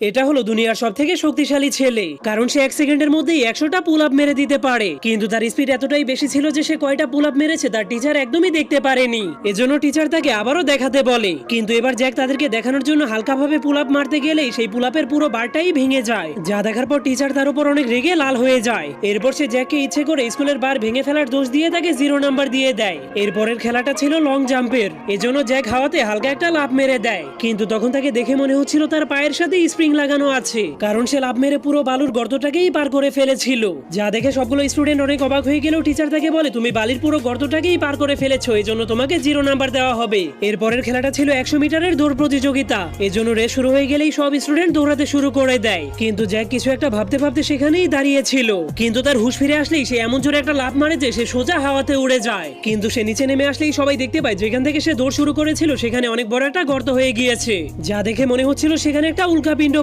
এটা হলো দুনিয়ার সবথেকে শক্তিশালী ছেলে, কারণ সে 1 সেকেন্ডের মধ্যেই 100টা পুল আপ মেরে দিতে পারে। কিন্তু তার স্পিড এতটাই বেশি ছিল যে সে কয়টা পুল আপ মেরেছে তার টিচার একদমই দেখতে পারেনি। এজন্য টিচার তাকে আবারও দেখাতে বলে, কিন্তু এবার জ্যাক তাদেরকে দেখানোর জন্য হালকাভাবে পুল আপ মারতে গেলেই সেই পুল আপের পুরো বারটাই ভেঙে যায়, যা দেখার পর টিচার তার উপর অনেক রেগে লাল হয়ে যায়। এরপর সে জ্যাককে ইচ্ছে করে স্কুলের বার ভেঙে ফেলার দোষ দিয়ে তাকে 0 নাম্বার দিয়ে দেয়। এরপরের খেলাটা ছিল লং জাম্পের, এজন্য জ্যাক হাওয়াতে হালকা একটা লাফ মেরে দেয়, কিন্তু তখন তাকে দেখে মনে হচ্ছিল তার পায়ের সাথে স্প্রিং লাগানো আছে, কারণ সে লাফ মেরে পুরো বালুর গর্তটাকেই পার করে ফেলেছিল। যা দেখে সবগুলো স্টুডেন্ট অনেক অবাক হয়ে গেলেও টিচার তাকে বলে, তুমি বালির পুরো গর্তটাকেই পার করে ফেলেছো, এজন্য তোমাকে 0 নাম্বার দেওয়া হবে। এরপরের খেলাটা ছিল 100 মিটারের দৌড় প্রতিযোগিতা, এজন্য রেস শুরু হয়ে গেলেই সব স্টুডেন্ট দৌড়াতে শুরু করে দেয়। কিন্তু জ্যাক কিছু একটা ভাবতে ভাবতে সেখানেই দাঁড়িয়েছিল, কিন্তু তার হুঁশ ফিরে আসলেই সে এমন জোরে একটা লাফ মারে যে সে সোজা হাওয়াতে উড়ে যায়। কিন্তু সে নিচে নেমে আসলেই সবাই দেখতে পায় যেখান থেকে সে দৌড় শুরু করেছিল সেখানে অনেক বড় একটা গর্ত হয়ে গিয়েছে, যা দেখে মনে হচ্ছিল সেখানে একটা উল্কাপিণ্ড